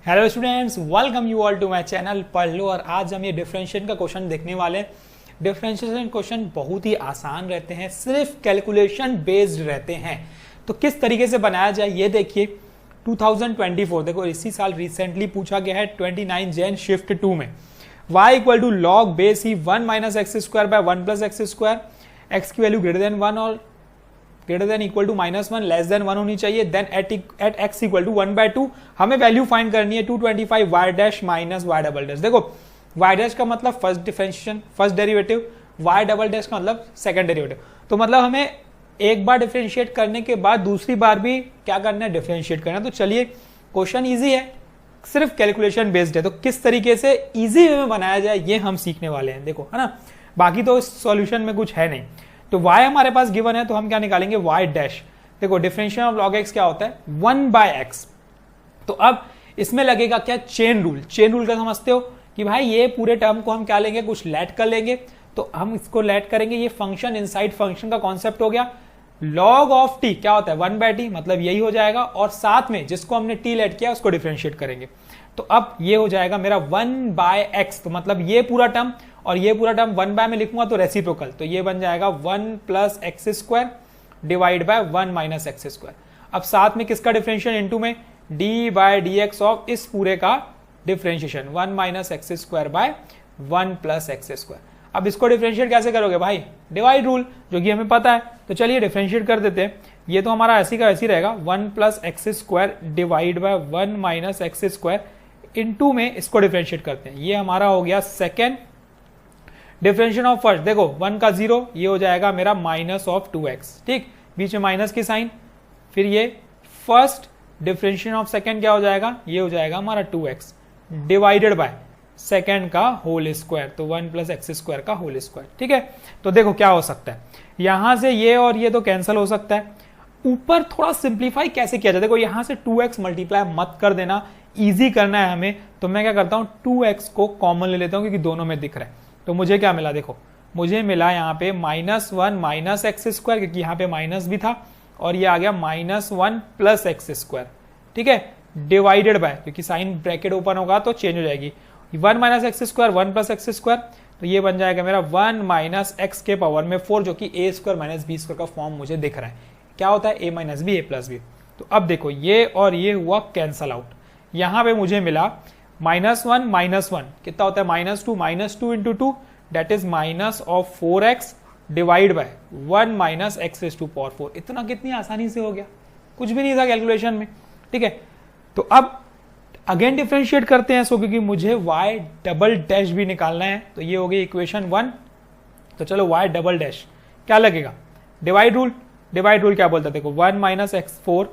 Hello students, welcome you all to my channel पढ़ लो। और आज हम ये डिफरेंशिएशन का क्वेश्चन देखने वाले हैं। डिफरेंशिएशन क्वेश्चन बहुत ही आसान रहते हैं, सिर्फ कैलकुलेशन बेस्ड रहते हैं। तो किस तरीके से बनाया जाए ये देखिए। 2024 देखो, इसी साल रिसेंटली पूछा गया है 29 जैन शिफ्ट 2 में y equal to log base ही 1 minus x square by 1 plus x square, x की वैल्यू ग्रेटर देन 1 और greater than equal to -1 less than 1 होनी चाहिए। Then at x equal to 1/2 हमें वैल्यू फाइंड करनी है 225 y dash minus y double dash. देखो y dash का मतलब first differentiation first derivative, y double dash का मतलब सेकंड डेरिवेटिव। तो मतलब हमें एक बार डिफरेंशिएट करने के बाद दूसरी बार भी क्या करना है, डिफरेंशिएट करना है। तो चलिए, क्वेश्चन ईजी है, सिर्फ कैलकुलेशन बेस्ड है। तो किस तरीके से इजी वे में बनाया जाए ये हम सीखने वाले हैं, देखो है ना। बाकी तो इस सॉल्यूशन में कुछ है नहीं। तो y हमारे पास गिवन है, तो हम क्या निकालेंगे y डैश। देखो डिफरेंशियल ऑफ log x क्या होता है, 1/x। तो अब इसमें लगेगा क्या, चेन रूल। चेन रूल का समझते हो कि भाई ये पूरे टर्म को हम क्या लेंगे, कुछ लेट कर लेंगे। तो हम इसको लेट करेंगे, ये फंक्शन इनसाइड फंक्शन का कॉन्सेप्ट हो गया। log ऑफ t क्या होता है, 1/t, मतलब यही हो जाएगा। और साथ में जिसको हमने t लेट किया उसको डिफरेंशिएट करेंगे। तो अब ये हो जाएगा मेरा 1/x। तो मतलब ये पूरा टर्म और ये पूरा टर्म 1 में लिखूंगा तो रेसिप्रोकल, तो ये बन जाएगा 1 plus x square divide by 1 minus x square. अब साथ में किसका डिफरेंशिएशन, इनटू में d by d x of इस पूरे का differentiation 1 minus x square by 1 plus x square. अब इसको डिफरेंशिएट कैसे करोगे भाई, डिवाइड रूल, जो कि हमें पता है। तो चलिए डिफरेंशिएट कर देते हैं। ये तो हमारा ऐसी का ऐसी रहेगा 1 plus x square divide by 1 minus x square into में इसको डिफरेंशिएट करते हैं। ये हमारा हो गया सेकेंड डिफरेंशिएशन ऑफ फर्स्ट। देखो 1 का 0, ये हो जाएगा मेरा माइनस ऑफ 2x, ठीक, बीच में माइनस की साइन। फिर ये फर्स्ट डिफरेंशिएशन ऑफ सेकेंड क्या हो जाएगा, ये हो जाएगा हमारा 2x डिवाइडेड बाय सेकेंड का होल स्क्वायर, तो 1 प्लस एक्स स्क्वायर का होल स्क्वायर, ठीक है। तो देखो क्या हो सकता है, यहां से ये और ये तो कैंसिल हो सकता है। ऊपर थोड़ा सिंप्लीफाई कैसे किया जाए, देखो यहां से 2x मल्टीप्लाई मत कर देना, इजी करना है हमें। तो मैं क्या करता हूं, 2x को कॉमन ले लेता हूं क्योंकि दोनों में दिख रहा है। तो मुझे क्या मिला, देखो मुझे मिला यहाँ पे -1 माइनस एक्स स्क्वायर, क्योंकि यहाँ पे माइनस भी था, और ये आ गया -1 प्लस एक्स स्क्वायर, ठीक है, डिवाइडेड बाय, क्योंकि साइन ब्रैकेट ओपन होगा तो चेंज हो जाएगी, 1 minus x square 1 plus x square. तो ये बन जाएगा मेरा 1 माइनस एक्स के पावर में 4, जो कि ए स्क्वायर माइनस बी स्क्वायर का फॉर्म मुझे दिख रहा है। क्या होता है, ए माइनस बी ए प्लस बी। तो अब देखो ये और ये हुआ कैंसल आउट। यहाँ पे मुझे मिला -1 कितना होता है, -2 into 2 that is minus of 4x divide by 1 minus x raise to power 4। इतना कितनी आसानी से हो गया, कुछ भी नहीं था कैलकुलेशन में, ठीक है। तो अब अगेन डिफरेंशिएट करते हैं, सो क्योंकि मुझे y डबल डैश भी निकालना है। तो ये हो गई इक्वेशन 1। तो चलो y डबल डैश क्या लगेगा, डिवाइड रूल। डिवाइड रूल क्या बोलता है, देखो 1 माइनस एक्स 4,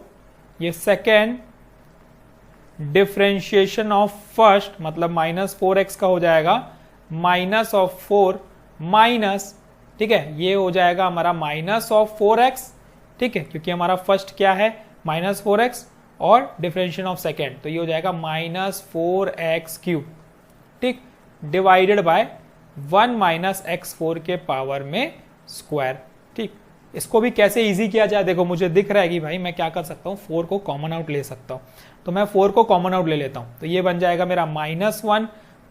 ये सेकेंड डिफरेंशिएशन ऑफ फर्स्ट, मतलब -4x का हो जाएगा माइनस ऑफ 4 माइनस, ठीक है, ये हो जाएगा हमारा माइनस ऑफ 4x, ठीक है, क्योंकि हमारा फर्स्ट क्या है -4x और डिफरेंशिएशन ऑफ सेकेंड, तो ये हो जाएगा -4x³, ठीक, डिवाइडेड बाय 1 माइनस x4 के पावर में स्क्वायर, ठीक। इसको भी कैसे इजी किया जाए, देखो मुझे दिख रहा है कि भाई मैं क्या कर सकता हूँ, 4 को कॉमन आउट ले सकता हूँ। तो मैं 4 को कॉमन आउट ले लेता हूँ। तो ये बन जाएगा मेरा -1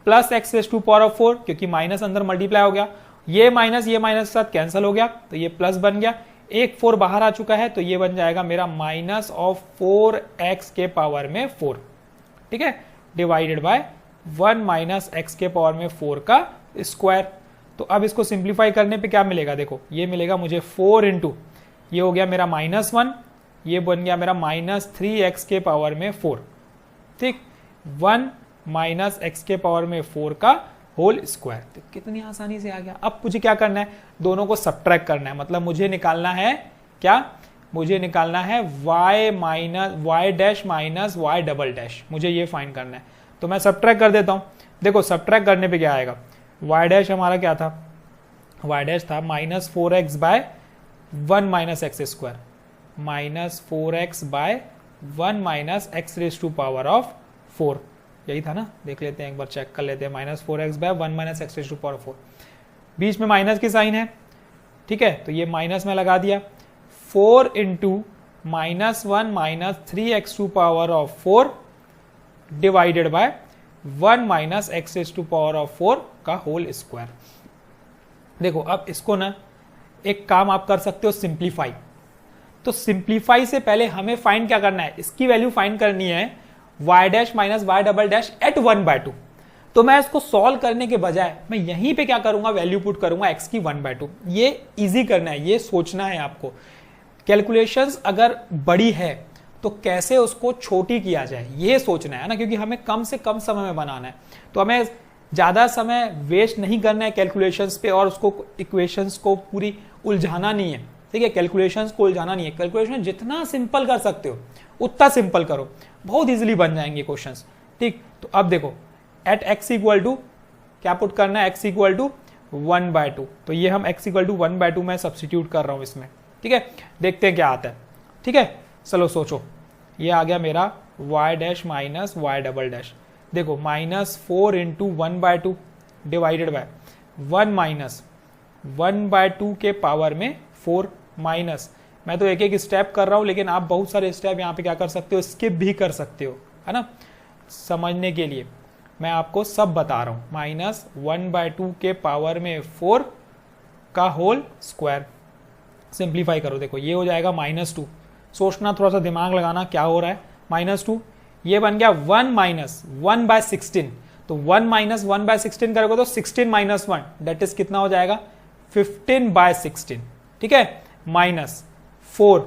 plus x raise to power of 4, क्योंकि माइनस अंदर मल्टीप्लाई हो गया, ये माइनस के साथ कैंसिल हो गया, तो ये प्लस बन गया, एक 4 बाहर आ चुका है, तो ये बन जाएगा मेरा माइनस ऑफ 4x के पावर में 4, ठीक है, डिवाइडेड बाय 1 माइनस एक्स के पावर में 4 का स्क्वायर। तो अब इसको सिंप्लीफाई करने पे क्या मिलेगा, देखो ये मिलेगा मुझे 4 इंटू, ये हो गया मेरा -1, ये बन गया मेरा -3x के पावर में 4, ठीक, 1 माइनस एक्स के पावर में 4 का होल स्क्वायर। तो कितनी आसानी से आ गया। अब मुझे क्या करना है, दोनों को सब्ट्रैक्ट करना है, मतलब मुझे निकालना है क्या, मुझे निकालना है y dash minus y double dash, मुझे ये फाइंड करना है। तो मैं सब्ट्रैक्ट कर देता हूं। देखो सब्ट्रैक्ट करने पे क्या आएगा, y डैश हमारा क्या था, y डैश था -4x by 1 minus x square, -4x by 1 minus x raise to power of 4, यही था ना, देख लेते हैं एक बार, चेक कर लेते हैं। -4x by 1 minus x raise to power 4, बीच में माइनस की साइन है, ठीक है, तो ये माइनस में लगा दिया। 4 into -1 minus 3x to power of 4 divided by 1 minus x raise to power of 4 का होल स्क्वायर। देखो अब इसको ना एक काम आप कर सकते हो, सिंप्लीफाई। तो सिंप्लीफाई से पहले हमें फाइंड क्या करना है, इसकी वैल्यू फाइंड करनी है y dash minus y double dash at 1/2। तो मैं इसको सॉल्व करने के बजाय मैं यहीं पे क्या करूंगा, वैल्यू पुट करूंगा x की 1/2। ये इजी करना है, ये सोचना है आपको। कैलकुलेशंस अगर बड़ी है तो कैसे उसको छोटी किया जाए, ये सोचना है ना, क्योंकि हमें कम से कम समय में बनाना है। तो हमें ज़्यादा समय वेस्ट नहीं करना है कैलकुलेशंस पे, और उसको इक्वेशंस को पूरी उलझाना नहीं है, ठीक है। कैलकुलेशंस को उलझाना नहीं है। कैलकुलेशन जितना सिंपल कर सकते हो उतना सिंपल करो, बहुत इजीली बन जाएंगे क्वेश्चंस, ठीक। तो अब देखो एट x इक्वल टू क्या पुट करना है, x इक्वल टू 1/2। तो ये हम x इक्वल टू 1/2 में सब्सटीट्यूट कर रहा हूँ इसमें, ठीक है। देखते हैं क्या आता है, ठीक है। चलो सोचो, ये आ गया मेरा y dash minus y double dash. देखो -4 इंटू 1/2 डिवाइडेड बाय 1 माइनस 1/2 के पावर में 4 माइनस, मैं तो एक एक स्टेप कर रहा हूं, लेकिन आप बहुत सारे स्टेप यहाँ पे क्या कर सकते हो, स्किप भी कर सकते हो, है ना। समझने के लिए मैं आपको सब बता रहा हूं। -1/2 के पावर में 4 का होल स्क्वायर। सिंप्लीफाई करो, देखो ये हो जाएगा -2। सोचना, थोड़ा सा दिमाग लगाना, क्या हो रहा है, -2 ये बन गया 1 माइनस 1/16। तो 1 माइनस 1/16 करोगे तो 16 माइनस 1 दैट इज कितना हो जाएगा, 15/16, ठीक है। -4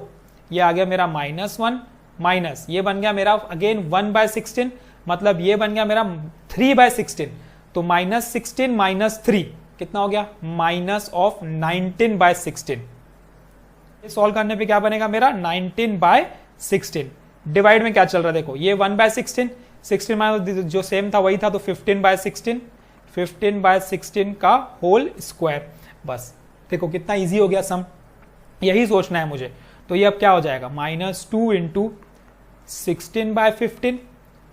ये आ गया मेरा -1 माइनस ये बन गया मेरा अगेन 1/16, मतलब ये बन गया मेरा 3/16। तो -16 माइनस 3 कितना हो गया, माइनस ऑफ 19/16। सॉल्व करने पे क्या बनेगा मेरा 19/16। डिवाइड में क्या चल रहा है, देखो ये 1/16, 16 माइनस जो सेम था वही था, तो 15/16, 15/16 का होल स्क्वायर। बस देखो कितना इजी हो गया सम, यही सोचना है मुझे। तो ये अब क्या हो जाएगा, -2 इंटू 16/15,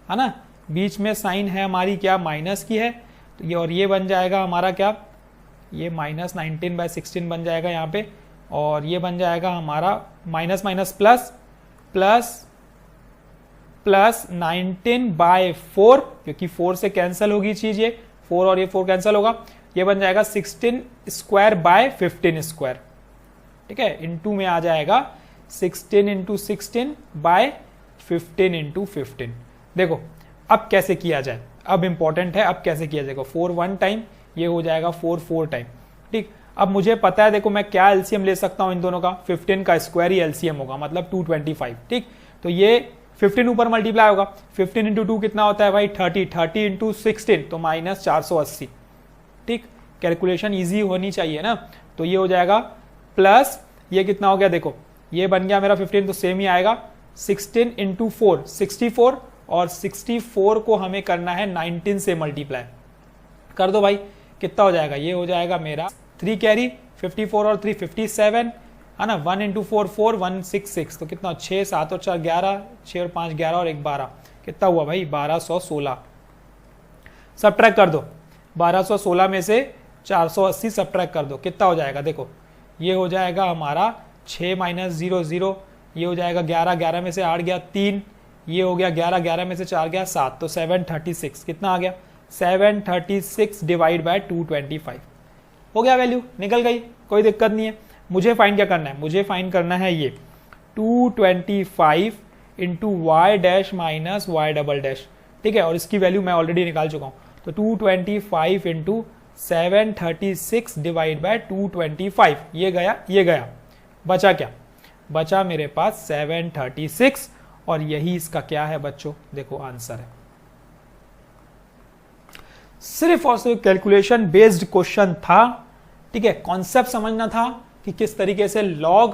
है ना। बीच में साइन है हमारी क्या, माइनस की है, तो ये और ये बन जाएगा हमारा क्या, ये -19/16 बन जाएगा यहाँ पे, और ये बन जाएगा हमारा minus minus plus plus plus 19/4, क्योंकि 4 से कैंसिल होगी चीज, ये 4 और ये 4 कैंसिल होगा, ये बन जाएगा 16 स्क्वायर बाय 15 स्क्वायर, ठीक है। इंटू में आ जाएगा 16 इंटू 16 बाय 15 इंटू 15। देखो अब कैसे किया जाए, अब इंपॉर्टेंट है अब कैसे किया जाएगा। 4 1 टाइम, ये हो जाएगा 4 4 टाइम, ठीक। अब मुझे पता है, देखो मैं क्या एलसीएम ले सकता हूं इन दोनों का, 15 का स्क्वायर ही एलसीएम होगा, मतलब 225, ठीक। तो ये 15 ऊपर मल्टीप्लाई होगा, 15 इंटू 2 कितना होता है भाई 30, 30 इंटू 16 तो -480, ठीक। कैलकुलेशन इजी होनी चाहिए ना। तो ये हो जाएगा प्लस ये कितना हो गया, देखो ये बन गया मेरा 15, तो सेम ही आएगा, 16 इंटू 4 64, और 64 को हमें करना है 19 से मल्टीप्लाई कर दो भाई, कितना हो जाएगा, ये हो जाएगा मेरा 3 कैरी, 54 और 3 57, है ना। 1 इंटू 4 4 166, तो कितना 6 7 और 4 11, 6 और 5 11 और 1 12, कितना हुआ भाई 1216। सब्ट्रैक्ट कर दो, 1216 में से 480 सब्ट्रैक्ट कर दो, कितना हो जाएगा, देखो ये हो जाएगा हमारा 6 माइनस 0 0, ये हो जाएगा 11, 11 में से 8 गया 3, ये हो गया 11, 11 में से 4 गया 7, तो 736 कितना आ गया, 736 डिवाइड बाय 225 हो गया, वैल्यू निकल गई, कोई दिक्कत नहीं है। मुझे फाइंड क्या करना है, मुझे फाइंड करना है ये 225 into y dash minus y double dash, ठीक है। और इसकी वैल्यू मैं ऑलरेडी निकाल चुका हूं, तो 225 इंटू 736 डिवाइड बाय 225, ये गया, बचा क्या, बचा मेरे पास 736, और यही इसका क्या है बच्चों, देखो आंसर है। सिर्फ और सिर्फ कैलकुलेशन बेस्ड क्वेश्चन था, ठीक है। कॉन्सेप्ट समझना था कि किस तरीके से log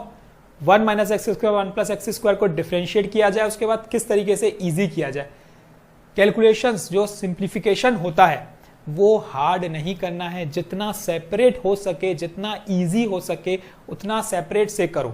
1 minus x square 1 plus x square को डिफरेंशिएट किया जाए, उसके बाद किस तरीके से इजी किया जाए। कैलकुलेशंस जो सिंप्लीफिकेशन होता है वो हार्ड नहीं करना है, जितना सेपरेट हो सके, जितना इजी हो सके उतना सेपरेट से करो।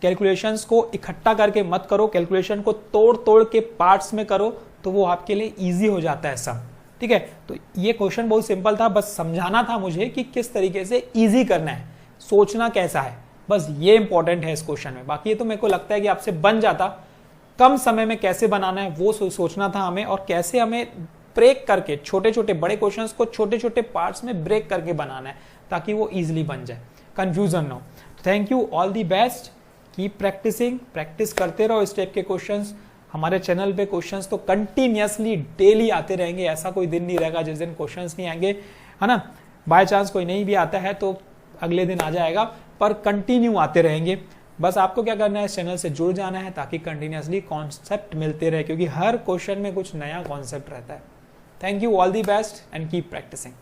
कैलकुलेशंस को इकट्ठा करके मत करो, कैलकुलेशन को तोड़ तोड़ के पार्ट्स में करो, तो वो आपके लिए इजी हो जाता है सब, ठीक है। तो ये क्वेश्चन बहुत सिंपल था, बस समझाना था मुझे कि किस तरीके से इजी करना है, सोचना कैसा है, बस ये इंपॉर्टेंट है इस क्वेश्चन में। बाकी ये तो मेरे को लगता है कि आपसे बन जाता, कम समय में कैसे बनाना है वो सोचना था हमें, और कैसे हमें ब्रेक करके छोटे छोटे बड़े क्वेश्चंस को छोटे छोटे पार्ट्स में ब्रेक करके बनाना है ताकि वो इजीली बन जाए, कंफ्यूजन ना हो। Thank you, all the best, keep practising, practice करते रहो इस टाइप के क्वेश्चंस। हमारे चैनल पे क्वेश्चंस तो कंटिन्यूअसली डेली आते रहेंगे, ऐसा कोई दिन नहीं रहेगा जिस दिन क्वेश्चंस नहीं आएंगे, है ना। बाय चांस कोई नहीं भी आता है तो अगले दिन आ जाएगा, पर कंटिन्यू आते रहेंगे। बस आपको क्या करना है, इस चैनल से जुड़ जाना है ताकि कंटिन्यूअसली कॉन्सेप्ट मिलते रहे, क्योंकि हर क्वेश्चन में कुछ नया कॉन्सेप्ट रहता है। Thank you, all the best and keep practising.